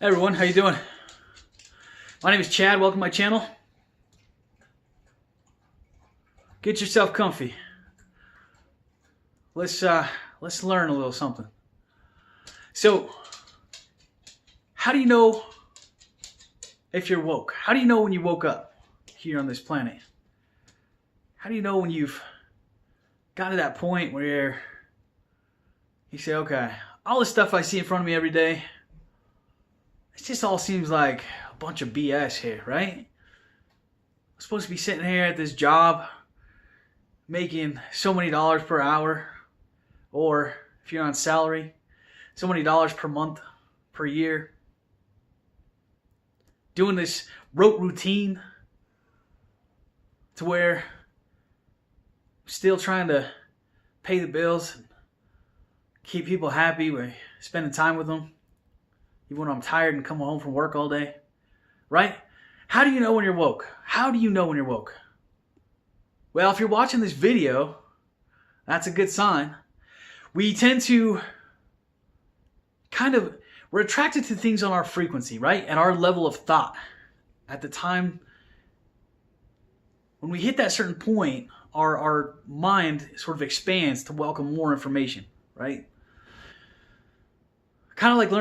Hey everyone, how you doing? My name is Chad. Welcome to my channel. Get yourself comfy. Let's learn a little something. So, how do you know if you're woke? How do you know when you woke up here on this planet? How do you know when you've got to that point where you say, okay, all the stuff I see in front of me every day, it just all seems like a bunch of BS here, right? I'm supposed to be sitting here at this job making so many dollars per hour, or if you're on salary, so many dollars per month, per year, doing this rote routine to where I'm still trying to pay the bills and keep people happy by spending time with them, even when I'm tired and coming home from work all day, right? How do you know when you're woke? How do you know when you're woke? Well, if you're watching this video, that's a good sign. We tend to we're attracted to things on our frequency, right? At our level of thought. At the time, when we hit that certain point, our mind sort of expands to welcome more information, right? Kind of like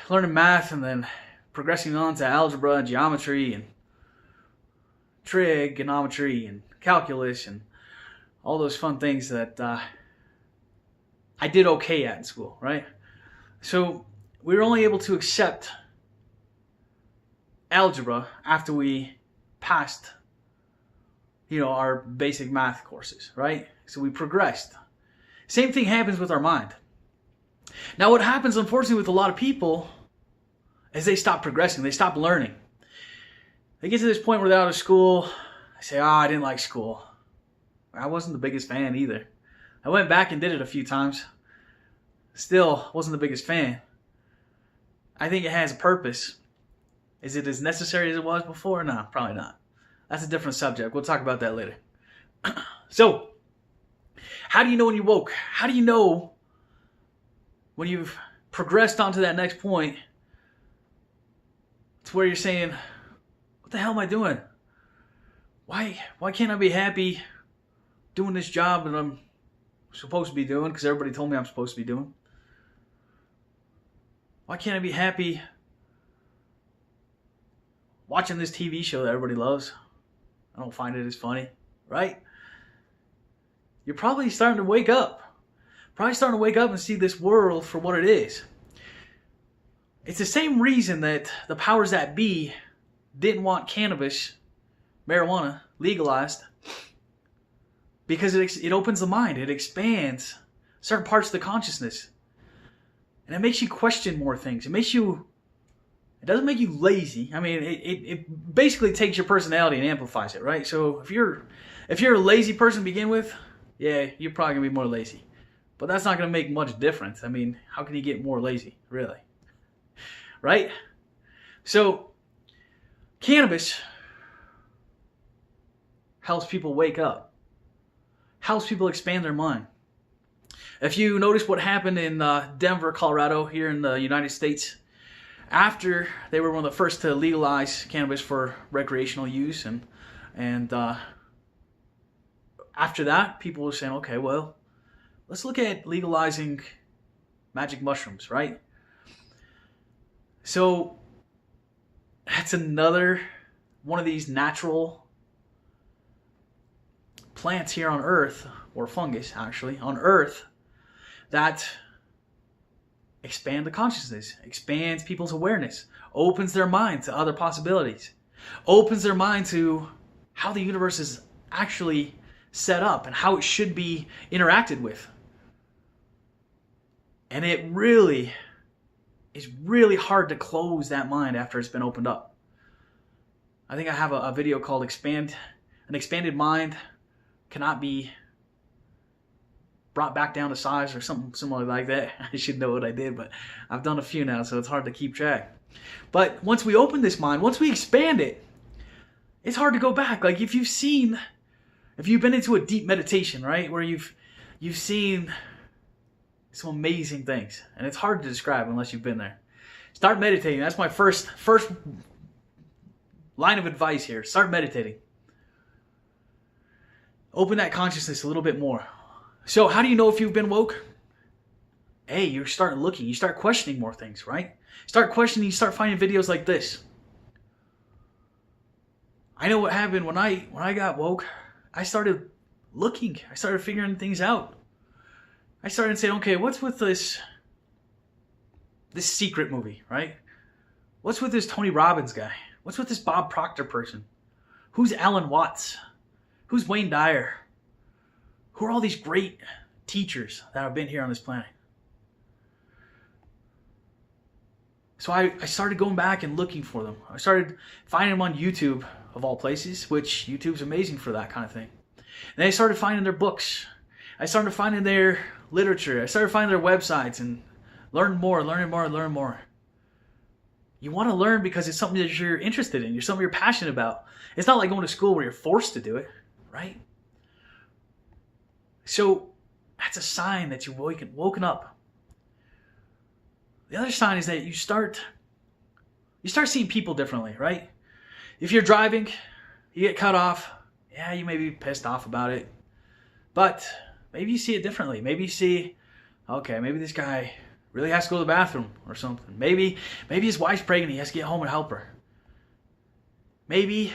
learning math and then progressing on to algebra, geometry, and trigonometry, and calculus, and all those fun things that I did okay at in school, right? So we were only able to accept algebra after we passed, our basic math courses, right? So we progressed. Same thing happens with our mind. Now what happens, unfortunately, with a lot of people is they stop progressing. They stop learning. They get to this point where they're out of school. They say, I didn't like school. I wasn't the biggest fan either. I went back and did it a few times. Still wasn't the biggest fan. I think it has a purpose. Is it as necessary as it was before? No, probably not. That's a different subject. We'll talk about that later. So, how do you know when you woke? How do you know when you've progressed onto that next point to where you're saying, what the hell am I doing? Why can't I be happy doing this job that I'm supposed to be doing because everybody told me I'm supposed to be doing? Why can't I be happy watching this TV show that everybody loves? I don't find it as funny, right? You're probably starting to wake up. Probably starting to wake up and see this world for what it is. It's the same reason that the powers that be didn't want cannabis, marijuana, legalized. Because it opens the mind. It expands certain parts of the consciousness. And it makes you question more things. It doesn't make you lazy. I mean, it basically takes your personality and amplifies it, right? So if you're a lazy person to begin with, yeah, you're probably going to be more lazy. But that's not going to make much difference. I mean, how can you get more lazy, really? Right? So, cannabis helps people wake up. Helps people expand their mind. If you notice what happened in Denver, Colorado, here in the United States, after they were one of the first to legalize cannabis for recreational use, and after that, people were saying, okay, well, let's look at legalizing magic mushrooms, right? So that's another one of these natural plants here on Earth, or fungus actually, on Earth, that expand the consciousness, expands people's awareness, opens their mind to other possibilities, opens their mind to how the universe is actually set up and how it should be interacted with. And it really is really hard to close that mind after it's been opened up. I think I have a video called An Expanded Mind Cannot Be Brought Back Down to Size, or something similar like that. I should know what I did, but I've done a few now, so it's hard to keep track. But once we open this mind, once we expand it, it's hard to go back. Like if you've been into a deep meditation, right, where you've seen some amazing things, and it's hard to describe unless you've been there. Start meditating. That's my first line of advice here. Start meditating. Open that consciousness a little bit more. So how do you know if you've been woke? Hey, you start looking. You start questioning more things, right? Start questioning. You start finding videos like this. I know what happened when I got woke. I started looking. I started figuring things out. I started saying, okay, what's with this secret movie, right? What's with this Tony Robbins guy? What's with this Bob Proctor person? Who's Alan Watts? Who's Wayne Dyer? Who are all these great teachers that have been here on this planet? So I started going back and looking for them. I started finding them on YouTube, of all places, which YouTube's amazing for that kind of thing. And I started finding their books. I started finding their literature. I started finding their websites and learning more. You want to learn because it's something that you're interested in. It's something you're passionate about. It's not like going to school where you're forced to do it, right? So that's a sign that you've woken up. The other sign is that you start seeing people differently, right? If you're driving, you get cut off. Yeah, you may be pissed off about it. But maybe you see it differently. Maybe you see, okay, maybe this guy really has to go to the bathroom or something. Maybe his wife's pregnant. He has to get home and help her. Maybe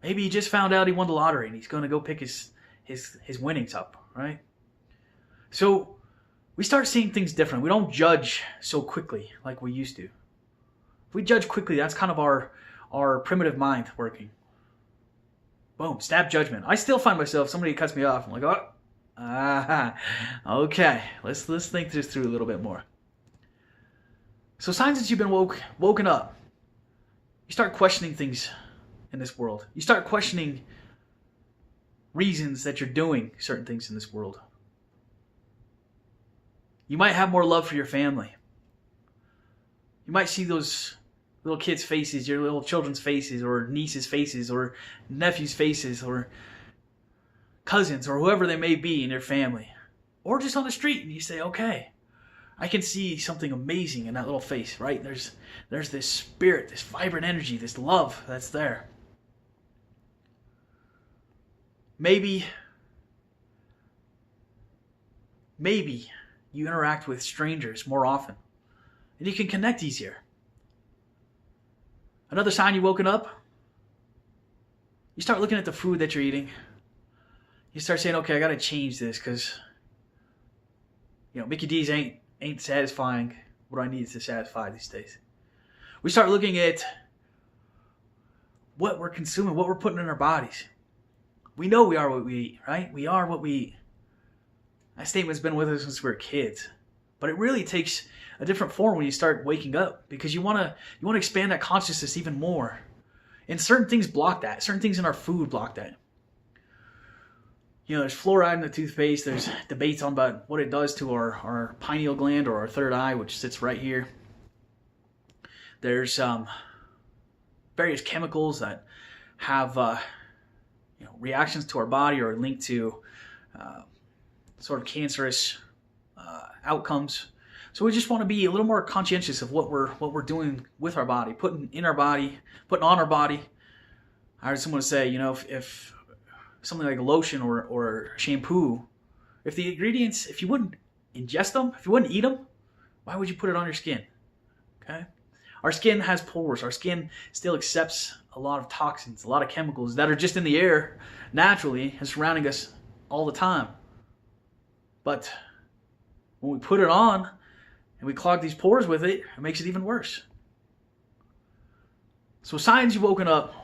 he just found out he won the lottery and he's going to go pick his winnings up, right? So we start seeing things different. We don't judge so quickly like we used to. If we judge quickly, that's kind of our primitive mind working. Boom, snap judgment. I still find myself, somebody cuts me off, I'm like, okay, let's think this through a little bit more. So signs that you've been woken up. You start questioning things in this world. You start questioning reasons that you're doing certain things in this world. You might have more love for your family. You might see those little kids' faces, your little children's faces, or nieces' faces, or nephews' faces, or cousins, or whoever they may be in your family. Or just on the street, and you say, okay, I can see something amazing in that little face, right? There's this spirit, this vibrant energy, this love that's there. Maybe you interact with strangers more often, and you can connect easier. Another sign you've woken up, you start looking at the food that you're eating. You start saying, okay, I got to change this because, Mickey D's ain't satisfying what I need to satisfy these days. We start looking at what we're consuming, what we're putting in our bodies. We know we are what we eat, right? We are what we eat. That statement's been with us since we were kids. But it really takes a different form when you start waking up, because you want to expand that consciousness even more. And certain things block that. Certain things in our food block that. There's fluoride in the toothpaste. There's debates on about what it does to our pineal gland or our third eye, which sits right here. There's various chemicals that have reactions to our body or linked to sort of cancerous outcomes. So we just want to be a little more conscientious of what we're doing with our body, putting on our body. I heard someone say, if something like a lotion or shampoo, if the ingredients, if you wouldn't ingest them, if you wouldn't eat them, why would you put it on your skin? Okay? Our skin has pores. Our skin still accepts a lot of toxins, a lot of chemicals that are just in the air naturally and surrounding us all the time. But when we put it on and we clog these pores with it, it makes it even worse. So signs you've woken up,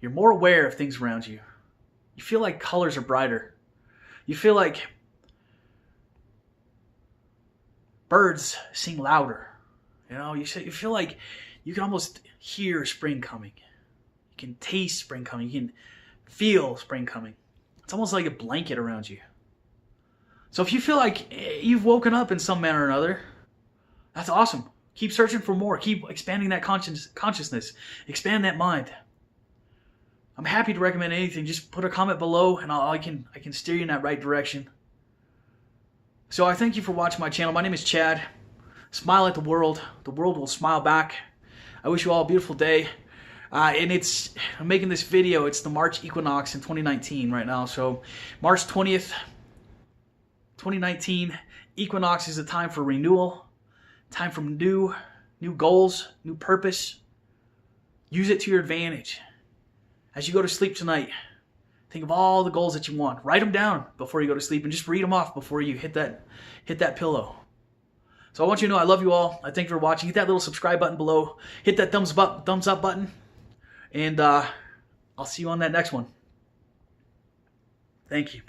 you're more aware of things around you. You feel like colors are brighter. You feel like birds sing louder. You feel like you can almost hear spring coming. You can taste spring coming. You can feel spring coming. It's almost like a blanket around you. So if you feel like you've woken up in some manner or another, that's awesome. Keep searching for more. Keep expanding that consciousness. Expand that mind. I'm happy to recommend anything. Just put a comment below and I can steer you in that right direction. So I thank you for watching my channel. My name is Chad. Smile at the world. The world will smile back. I wish you all a beautiful day. And I'm making this video. It's the March equinox in 2019 right now. So March 20th, 2019, equinox is a time for renewal, time for new goals, new purpose. Use it to your advantage. As you go to sleep tonight, think of all the goals that you want. Write them down before you go to sleep and just read them off before you hit that pillow. So I want you to know I love you all. I thank you for watching. Hit that little subscribe button below. Hit that thumbs up button. And I'll see you on that next one. Thank you.